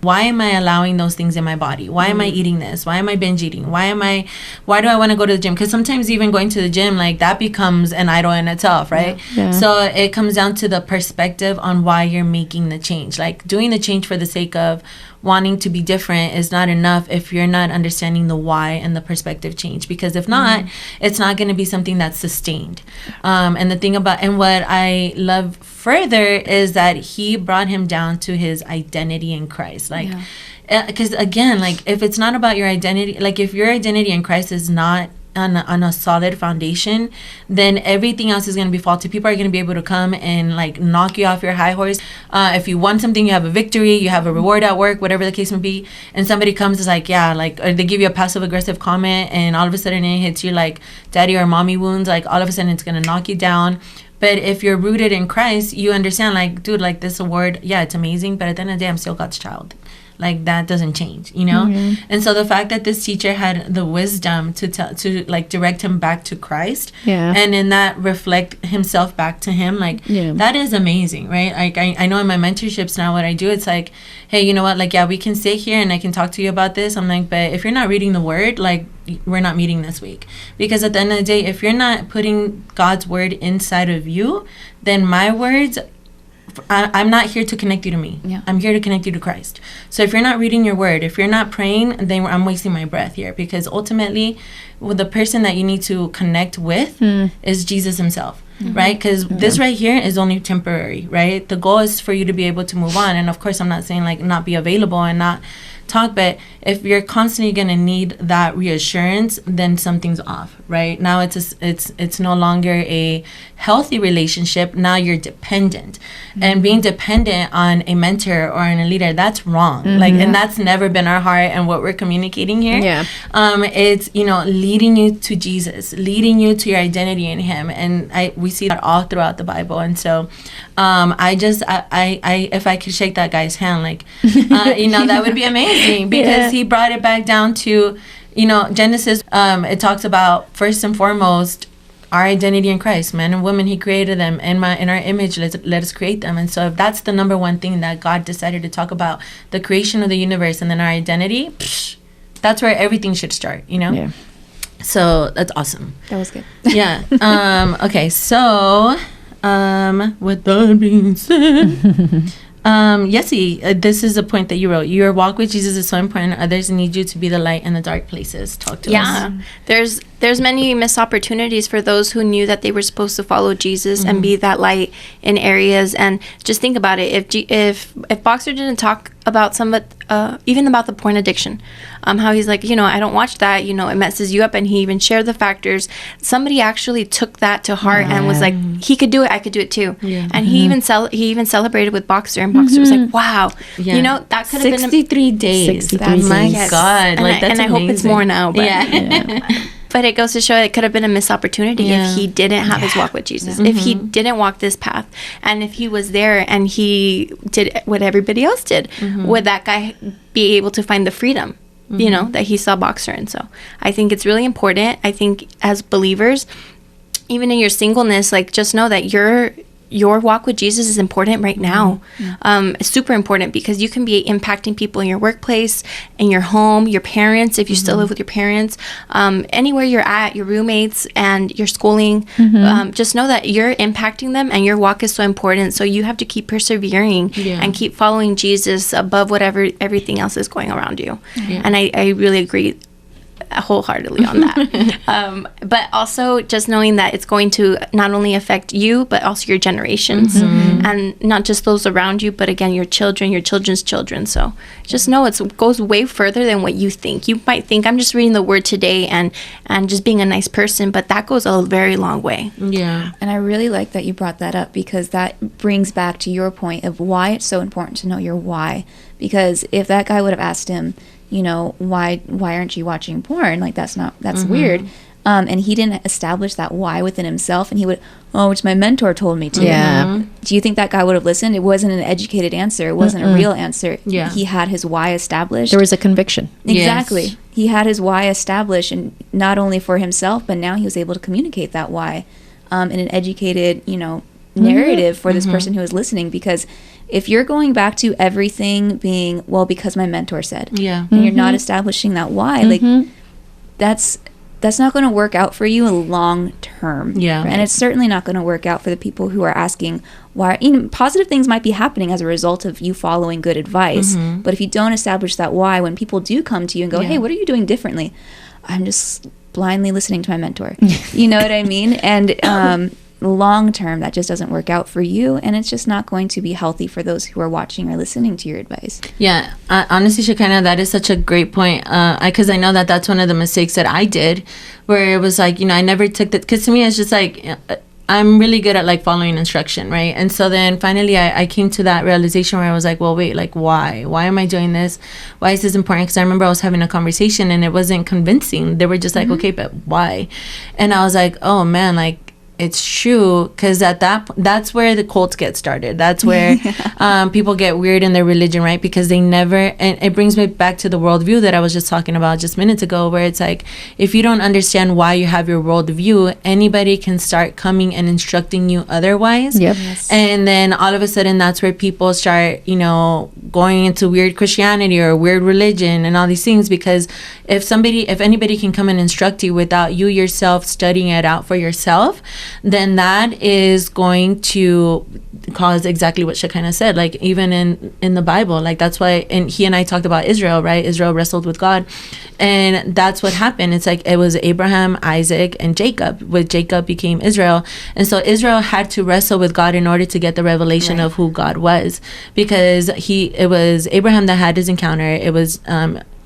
B: why am I allowing those things in my body? Why am I eating this? Why am I binge eating? Why do I want to go to the gym? Because sometimes even going to the gym, like, that becomes an idol in itself, right?
C: Yeah.
B: So it comes down to the perspective on why you're making the change. Like, doing the change for the sake of wanting to be different is not enough if you're not understanding the why and the perspective change. Because if not, it's not going to be something that's sustained. And the thing about, and what I love further is that he brought him down to his identity in Christ. Like, because again, like, if it's not about your identity, like, if your identity in Christ is not on a solid foundation, then everything else is going to be faulty. People are going to be able to come and, like, knock you off your high horse. If you want something, you have a victory, you have a reward at work, whatever the case may be, and somebody comes is like, yeah, like, or they give you a passive aggressive comment, and all of a sudden it hits you like daddy or mommy wounds. Like, all of a sudden it's going to knock you down. But if you're rooted in Christ, you understand, like, dude, like, this award, yeah, it's amazing, but at the end of the day, I'm still God's child. Like, that doesn't change, you know? And so the fact that this teacher had the wisdom to like direct him back to Christ, and in that reflect himself back to him, like, that is amazing, right? Like, I know in my mentorships now, what I do, it's like, hey, you know what, like, yeah, we can sit here and I can talk to you about this. I'm like, but if you're not reading the word, like, we're not meeting this week. Because at the end of the day, if you're not putting God's word inside of you, then my words, I'm not here to connect you to me. I'm here to connect you to Christ. So if you're not reading your word, if you're not praying, then I'm wasting my breath here. Because ultimately, the person that you need to connect with is Jesus himself, right? Because this right here is only temporary, right? The goal is for you to be able to move on. And of course, I'm not saying, like, not be available and not talk, but if you're constantly going to need that reassurance, then something's off, right? Now it's no longer a healthy relationship. Now you're dependent, and being dependent on a mentor or on a leader, that's wrong. Like, and that's never been our heart and what we're communicating here. It's, you know, leading you to Jesus, leading you to your identity in him. And we see that all throughout the Bible. And so I if I could shake that guy's hand, like, you know, that would be amazing, because he brought it back down to, you know, Genesis. It talks about, first and foremost, our identity in Christ. Men and women, he created them in our image. Let us create them. And so if that's the number one thing that God decided to talk about, the creation of the universe and then our identity, that's where everything should start, you know? So that's awesome.
A: That was good.
B: Okay, so with that being said, Yessie, this is a point that you wrote. Your walk with Jesus is so important. Others need you to be the light in the dark places. Talk to us.
D: There's many missed opportunities for those who knew that they were supposed to follow Jesus and be that light in areas. And just think about it. If Boxer didn't talk about even about the porn addiction, how he's like, you know, I don't watch that, you know, it messes you up, and he even shared the factors. Somebody actually took that to heart and was like, he could do it, I could do it too. And he even celebrated with Boxer, and Boxer was like, wow, you know, that could have been
B: 63 days. My God, like, that's amazing.
D: I hope it's more now. But But it goes to show it could have been a missed opportunity if he didn't have his walk with Jesus, if he didn't walk this path, and if he was there and he did what everybody else did, would that guy be able to find the freedom, you know, that he saw Boxer in? So I think it's really important. I think as believers, even in your singleness, like, just know that your walk with Jesus is important right now. It's super important, because you can be impacting people in your workplace, in your home, your parents, if you still live with your parents, anywhere you're at, your roommates and your schooling. Just know that you're impacting them, and your walk is so important. So you have to keep persevering and keep following Jesus above whatever everything else is going around you. And I really agree wholeheartedly on that. But also just knowing that it's going to not only affect you, but also your generations, and not just those around you, but again, your children, your children's children. So just know it goes way further than what you think. You might think, I'm just reading the word today and just being a nice person, but that goes a very long way.
A: And I really like that you brought that up, because that brings back to your point of why it's so important to know your why. Because if that guy would have asked him, you know, why aren't you watching porn? Like, that's weird. And he didn't establish that why within himself, and he would, which my mentor told me to. Do you think that guy would have listened? It wasn't an educated answer. It wasn't a real answer. He had his why established.
C: There was a conviction.
A: Exactly.
C: Yes.
A: He had his why established, and not only for himself, but now he was able to communicate that why in an educated, you know, narrative for this person who is listening, because if you're going back to everything being, well, because my mentor said, and you're not establishing that why, like that's not going to work out for you long term.
B: Yeah.
A: And it's certainly not going to work out for the people who are asking why. You know, positive things might be happening as a result of you following good advice. But if you don't establish that why, when people do come to you and go, hey, what are you doing differently? I'm just blindly listening to my mentor. You know what I mean? And long term, that just doesn't work out for you, and it's just not going to be healthy for those who are watching or listening to your advice.
B: Yeah, honestly, Shekinah, that is such a great point, because I know that that's one of the mistakes that I did, where it was like, you know, I never took that, because to me it's just like, I'm really good at like following instruction, right? And so then finally I came to that realization where I was like, well, wait, like why am I doing this? Why is this important? Because I remember I was having a conversation and it wasn't convincing. They were just like, okay, but why? And I was like, oh man, like, it's true, because that's where the cults get started. That's where people get weird in their religion, right? Because they never, and it brings me back to the worldview that I was just talking about just minutes ago, where it's like, if you don't understand why you have your worldview, anybody can start coming and instructing you otherwise. And then all of a sudden, that's where people start, you know, going into weird Christianity or weird religion and all these things, because if anybody can come and instruct you without you yourself studying it out for yourself, then that is going to cause exactly what Shekinah said. Like even in the Bible, like that's why, and he and I talked about Israel, right? Israel wrestled with God, and that's what happened. It's like it was Abraham, Isaac, and Jacob. With Jacob became Israel, and so Israel had to wrestle with God in order to get the revelation of who God was, because it was Abraham that had his encounter. It was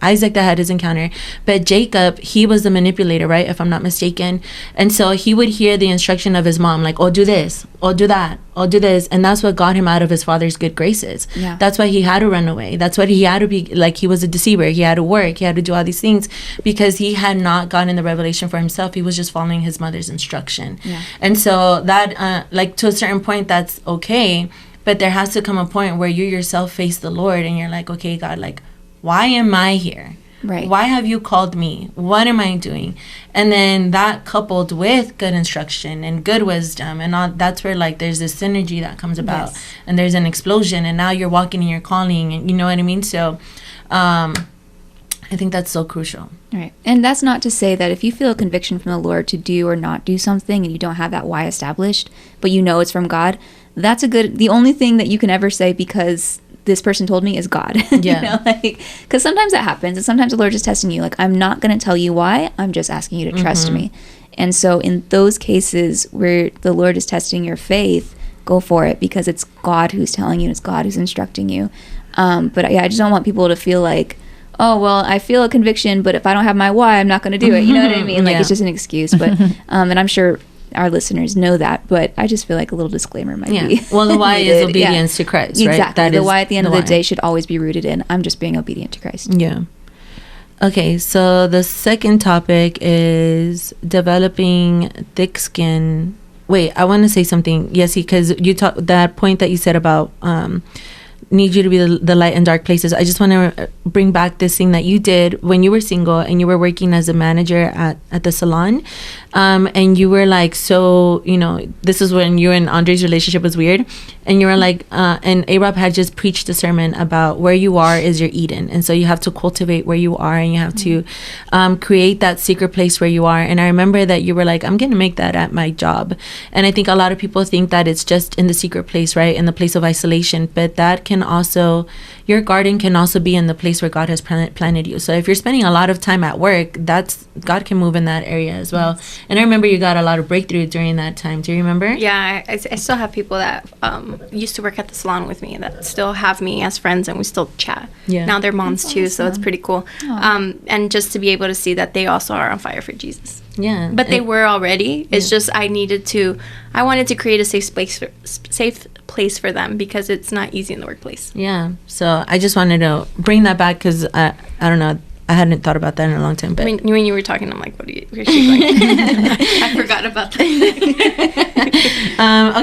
B: Isaac that had his encounter, but Jacob, he was the manipulator, right, if I'm not mistaken. And so he would hear the instruction of his mom, like, oh, do this, oh, do that, oh, do this, and that's what got him out of his father's good graces. That's why he had to run away. That's why he had to be, like, he was a deceiver. He had to work, he had to do all these things, because he had not gotten the revelation for himself. He was just following his mother's instruction. And so that, like, to a certain point, that's okay, but there has to come a point where you yourself face the Lord and you're like, okay, God, like, why am I here?
A: Right.
B: Why have you called me? What am I doing? And then that coupled with good instruction and good wisdom and all, that's where like there's this synergy that comes about, and there's an explosion, and now you're walking in your calling, and you know what I mean? So I think that's so crucial.
A: Right. And that's not to say that if you feel a conviction from the Lord to do or not do something and you don't have that why established, but you know it's from God, that's the only thing that you can ever say because this person told me is God. You know, like, because sometimes that happens, and sometimes the Lord is testing you. Like, I'm not going to tell you why. I'm just asking you to trust me. And so in those cases where the Lord is testing your faith, go for it, because it's God who's telling you, it's God who's instructing you. But yeah, I just don't want people to feel like, oh, well, I feel a conviction, but if I don't have my why, I'm not going to do it. You know what I mean? Like, it's just an excuse. But and I'm sure our listeners know that, but I just feel like a little disclaimer might be.
B: Well, the why is obedience to Christ, right?
A: Exactly. The why at the end of the day should always be rooted in, I'm just being obedient to Christ.
B: Yeah. Okay, so the second topic is developing thick skin. Wait, I want to say something. Yes, because you that point that you said about need you to be the light in dark places. I just want to bring back this thing that you did when you were single and you were working as a manager at the salon, and you were like, so, you know, this is when you and Andre's relationship was weird, and you were like, and A-Rob had just preached a sermon about where you are is your Eden, and so you have to cultivate where you are, and you have to create that secret place where you are. And I remember that you were like, I'm gonna make that at my job. And I think a lot of people think that it's just in the secret place, right, in the place of isolation, but that can also, your garden can also be in the place where God has planted you. So if you're spending a lot of time at work, God can move in that area as well. And I remember you got a lot of breakthrough during that time. Do you remember?
D: Yeah, I still have people that used to work at the salon with me that still have me as friends, and we still chat.
B: Yeah.
D: Now they're moms too, so it's pretty cool. And just to be able to see that they also are on fire for Jesus.
B: Yeah.
D: But they were already. It's just I wanted to create a safe place for them, because it's not easy in the workplace.
B: Yeah. So I just wanted to bring that back, because I don't know, I hadn't thought about that in a long time. But
D: when you were talking, I'm like, where's she going? I forgot about that.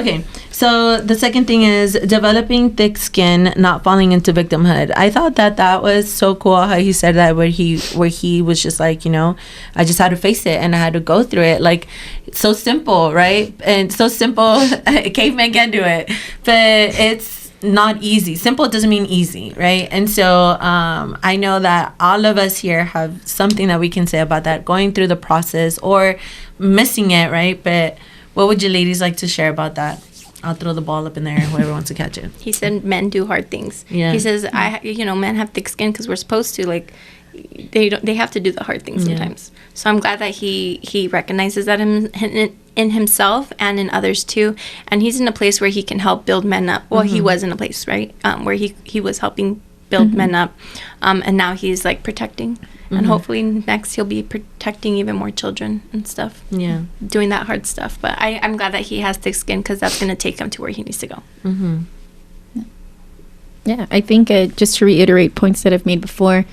B: Okay. So the second thing is developing thick skin, not falling into victimhood. I thought that was so cool how he said that, where he was just like, you know, I just had to face it and I had to go through it. Like, it's so simple, right? And so simple, caveman can do it, but it's not easy. Simple doesn't mean easy, right? And so I know that all of us here have something that we can say about that, going through the process or missing it, right? But what would you ladies like to share about that? I'll throw the ball up in there, whoever wants to catch it.
D: He said men do hard things.
B: Yeah.
D: He says, men have thick skin because we're supposed to, like, they have to do the hard things sometimes. So I'm glad that he recognizes that in himself and in others too. And he's in a place where he can help build men up. Well, he was in a place, right, where he was helping build men up. And now he's, like, protecting. And hopefully next he'll be protecting even more children and stuff.
B: Yeah.
D: Doing that hard stuff. But I'm glad that he has thick skin because that's going to take him to where he needs to go.
B: Mm-hmm.
C: Yeah, I think just to reiterate points that I've made before,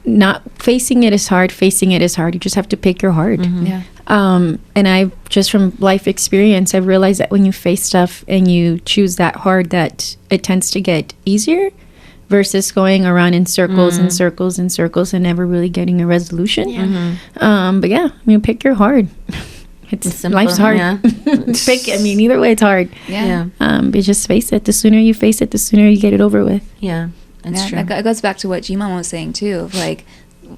C: not facing it is hard. Facing it is hard. You just have to pick your heart.
B: Mm-hmm.
A: Yeah.
C: And I just from life experience, I've realized that when you face stuff and you choose that hard, that it tends to get easier versus going around in circles and circles and circles and never really getting a resolution.
D: Yeah.
C: But yeah, I mean, pick your hard. It's
B: simple,
C: life's hard.
B: yeah.
C: Pick. I mean, either way, it's hard.
A: Yeah.
C: But just face it. The sooner you face it, the sooner you get it over with.
B: Yeah, that's true.
A: That goes back to what G-Mom was saying too, of like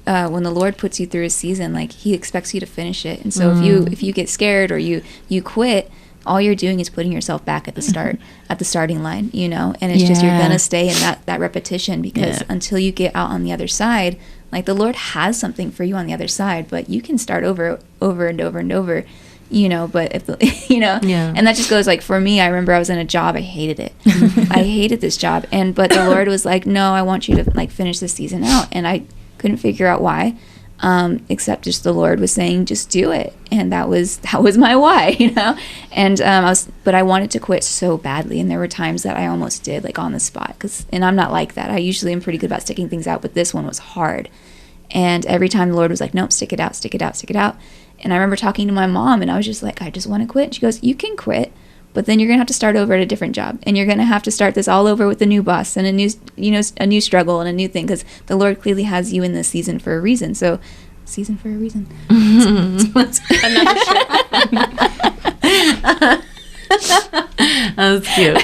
A: when the Lord puts you through a season, like he expects you to finish it. And so if you get scared or you quit, all you're doing is putting yourself back at the start, at the starting line, you know, and it's just, you're going to stay in that repetition because until you get out on the other side, like the Lord has something for you on the other side, but you can start over and over and over, you know, but if, and that just goes like, for me, I remember I was in a job, I hated it. I hated this job. But the Lord was like, no, I want you to like finish this season out. And I couldn't figure out why. Except just the Lord was saying, just do it. And that was my why, you know? And but I wanted to quit so badly. And there were times that I almost did, like on the spot. And I'm not like that. I usually am pretty good about sticking things out, but this one was hard. And every time the Lord was like, nope, stick it out, stick it out, stick it out. And I remember talking to my mom and I was just like, I just want to quit. And she goes, you can quit, but then you're going to have to start over at a different job. And you're going to have to start this all over with a new boss and a new struggle and a new thing. Because the Lord clearly has you in this season for a reason. So, season for a reason.
B: That was cute.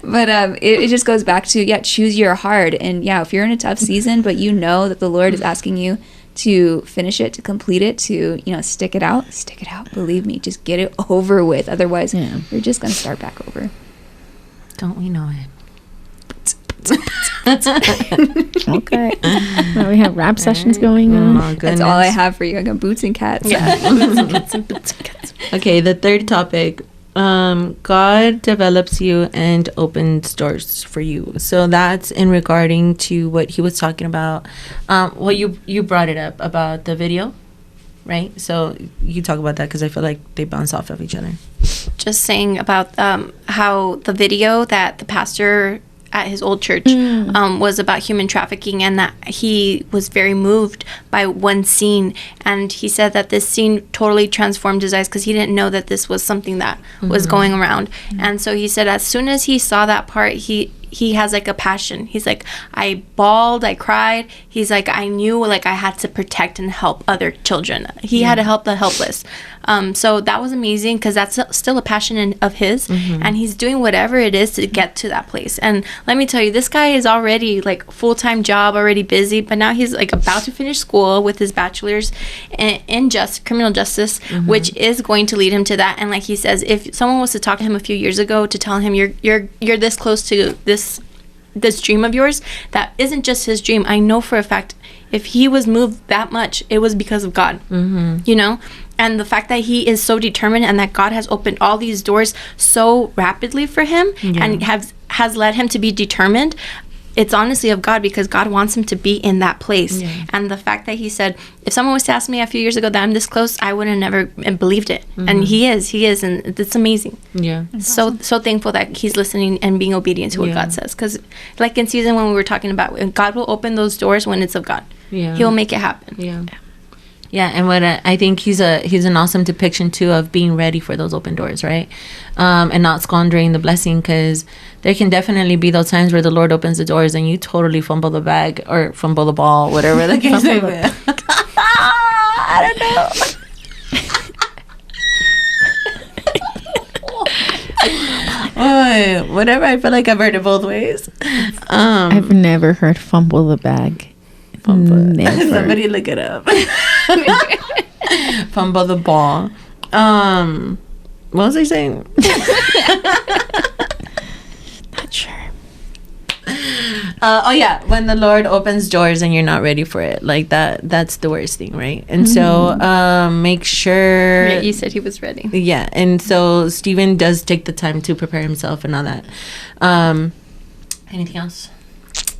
A: But it just goes back to, choose your hard. And if you're in a tough season, but you know that the Lord is asking you to finish it, to complete it, to, stick it out. Believe me, just get it over with. Otherwise, you're just going to start back over.
B: Don't we know it?
C: Okay. Now we have rap sessions going on.
B: Oh,
A: That's all I have for you. I got boots and cats.
D: Yeah.
B: Okay, the third topic. God develops you and opens doors for you. So that's in regarding to what he was talking about. Well, you brought it up about the video, right? So you talk about that because I feel like they bounce off of each other.
D: Just saying about how the video that the pastor at his old church was about human trafficking, and that he was very moved by one scene, and he said that this scene totally transformed his eyes because he didn't know that this was something that was going around. And so he said as soon as he saw that part, he has like a passion. He's like, I bawled, I cried. He's like, I knew like I had to protect and help other children. He had to help the helpless. So that was amazing because that's still a passion of his, and he's doing whatever it is to get to that place. And let me tell you, this guy is already like full-time job, already busy, but now he's like about to finish school with his bachelor's in criminal justice, which is going to lead him to that. And like he says, if someone was to talk to him a few years ago to tell him you're this close to this dream of yours, that isn't just his dream. I know for a fact if he was moved that much, it was because of God, you know? And the fact that he is so determined and that God has opened all these doors so rapidly for him and has led him to be determined, it's honestly of God because God wants him to be in that place. And the fact that he said, if someone was to ask me a few years ago that I'm this close, I would have never believed it. And he is, and it's amazing. So thankful that he's listening and being obedient to what God says. Because like in season when we were talking about, God will open those doors when it's of God. He will make it happen.
B: Yeah, and what I think he's an awesome depiction too of being ready for those open doors, right? And not squandering the blessing, because there can definitely be those times where the Lord opens the doors and you totally fumble the bag or fumble the ball, whatever the case may be. I don't know. Whatever. I feel like I've heard it both ways.
C: I've never heard fumble the bag. Never.
B: Somebody look it up. Fumble the ball. What was I saying?
C: Not sure.
B: Oh yeah, when the Lord opens doors and you're not ready for it, like that's the worst thing, right? And so make sure.
D: Yeah, you said he was ready.
B: Yeah, and so Stephen does take the time to prepare himself and all that. Anything else?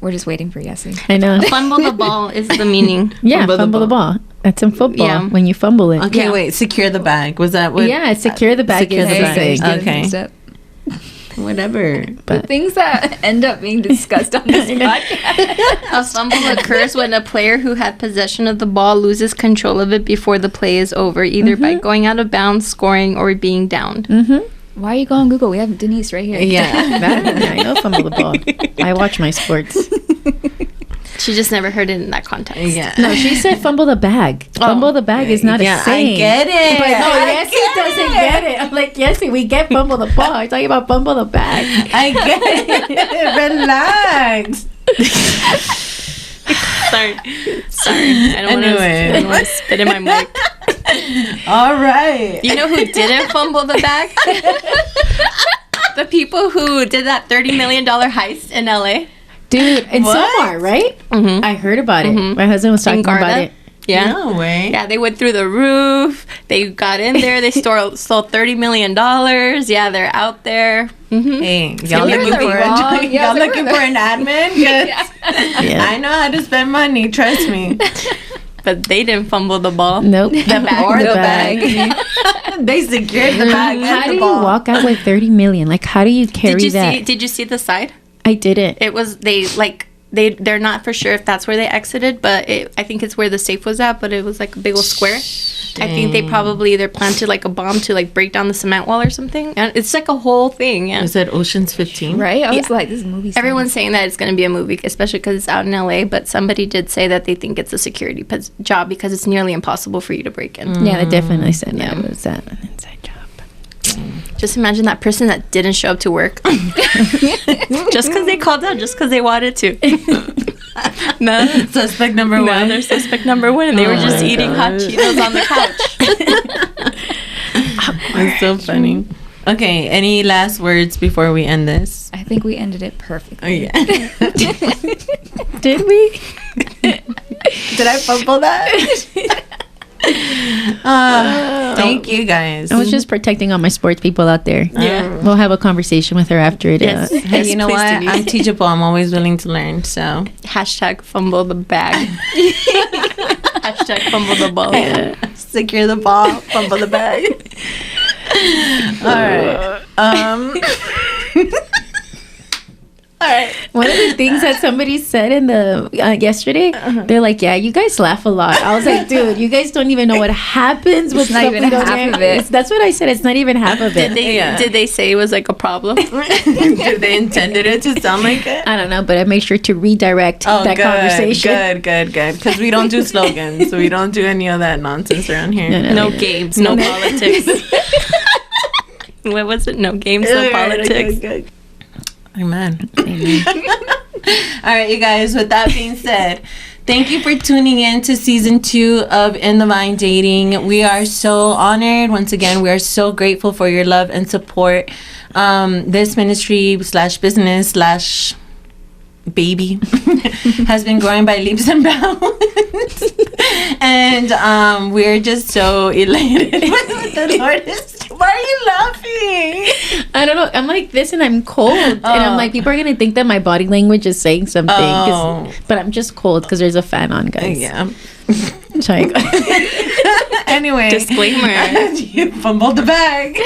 A: We're just waiting for Yessie.
C: I know.
D: Fumble the ball is the meaning.
C: Yeah, fumble the ball. That's in football.
D: Yeah.
C: When you fumble it.
B: Okay, wait. Secure the bag. Was that what?
C: Yeah, secure the bag.
B: Secure
C: is
B: the
C: the
B: bag.
C: thing.
B: Okay.
A: Step.
B: Whatever.
A: The
C: But
A: things that end up being discussed on this podcast.
D: A fumble occurs when a player who had possession of the ball loses control of it before the play is over, either by going out of bounds, scoring, or being downed.
A: Why are you going Google? We have Denise right here.
B: Yeah.
C: I know fumble the ball. I watch my sports.
D: She just never heard it in that context.
B: Yeah.
C: No, she said fumble the bag. Fumble the bag is not a saying.
B: I get it.
C: But no, Yessie doesn't get it. I'm like, Yessie, we get fumble the ball. I'm talking about fumble the bag.
B: I get it. Relax.
D: Sorry. I don't
B: Anyway.
D: want to spit in my mic.
B: All right.
D: You know who didn't fumble the bag? The people who did that $30 million heist in LA.
C: Dude, in
B: What?
C: Somar, right?
D: Mm-hmm.
C: I heard about it. My husband was talking about
D: Garda?
C: it.
D: Yeah.
B: No way.
D: Yeah, they went through the roof. They got in there. They stole $30 million. Yeah, they're out there.
B: Hey, y'all
A: Maybe
B: looking
A: they're
B: for
A: wrong. Yeah,
B: y'all
A: they
B: looking
A: were
B: for an admin? 'Cause I know how to spend money. Trust me.
D: But they didn't fumble the ball.
C: Nope.
B: The bag
C: Or
B: the
C: the
B: bag. They secured the bag
C: How
B: and
C: do
B: the
C: you
B: ball.
C: walk out with 30 million? Like, how do you carry that?
D: Did you see the side?
C: I didn't.
D: It was they're not for sure if that's where they exited, but I think it's where the safe was at, but it was like a big old square. I think they probably either planted like a bomb to like break down the cement wall or something. And it's like a whole thing. Yeah.
B: Is it Ocean's 15?
A: Right? I was like, this movie.
D: Everyone's saying that it's going to be a movie, especially because it's out in LA, but somebody did say that they think it's a security job because it's nearly impossible for you to break in.
C: Yeah, they definitely said that
D: Yeah.
C: it was an inside job.
D: Just imagine that person that didn't show up to work just because they called out, just because they wanted to. No,
B: Suspect number one.
D: they're suspect number one, and they were just
B: my
D: eating hot
B: gosh.
D: Cheetos on the couch.
B: That's so funny. Okay, any last words before we end this?
A: I think we ended it perfectly.
B: Oh, yeah.
C: Did we?
B: Did I fumble that? Thank you guys.
C: I was just protecting all my sports people out there.
D: Yeah.
C: We'll have a conversation with her after it.
D: Yes.
B: Hey, you know
D: Please,
B: what?
D: Denise.
B: I'm teachable. I'm always willing to learn. So
D: Hashtag fumble the bag. Hashtag fumble the ball.
B: secure the ball, fumble the bag. All right. All right.
C: One of the things that somebody said in the yesterday, they're like, "Yeah, you guys laugh a lot." I was like, "Dude, you guys don't even know what happens with
A: It's not
C: stuff
A: even
C: we don't
A: half
C: know."
A: of it.
C: That's what I said. It's not even half of it.
D: Did they say it was like a problem?
B: Did they intended it to sound like it?
C: I don't know, but I made sure to redirect that conversation.
B: Good. Because we don't do slogans. So we don't do any of that nonsense around here.
D: No games, no politics. What was it? No games, no politics.
B: Good. Amen. All right, you guys, with that being said, thank you for tuning in to season 2 of In the Vine Dating. We are so honored. Once again, we are so grateful for your love and support. This ministry / business / baby has been growing by leaps and bounds. And we're just so elated with what the Lord is. Why are you laughing?
C: I don't know. I'm like this, and I'm cold, and I'm like, people are gonna think that my body language is saying something. But I'm just cold because there's a fan on, guys.
B: Yeah.
C: Sorry.
B: Anyway.
D: Disclaimer.
B: You fumbled the bag.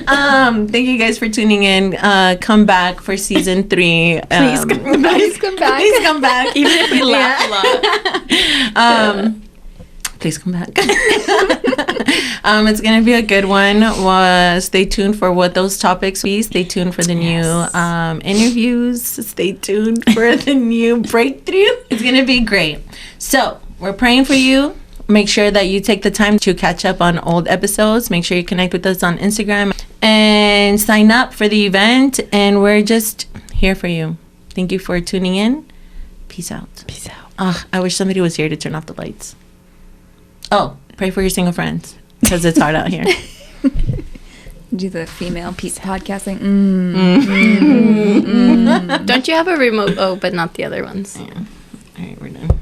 B: Thank you guys for tuning in. Come back for season 3.
C: Please come back.
B: Please come back.
D: Even if we laugh a lot.
B: Please come back. It's gonna be a good one. Stay tuned for what those topics be. Stay tuned for the new interviews. Stay tuned for the new breakthrough. It's gonna be great. So we're praying for you. Make sure that you take the time to catch up on old episodes. Make sure you connect with us on Instagram and sign up for the event. And we're just here for you. Thank you for tuning in. Peace out.
C: Peace out.
B: I wish somebody was here to turn off the lights. Oh, pray for your single friends because it's hard out here.
A: Do the female peace podcasting.
D: Don't you have a remote? Oh, but not the other ones.
B: Yeah. All right, we're done.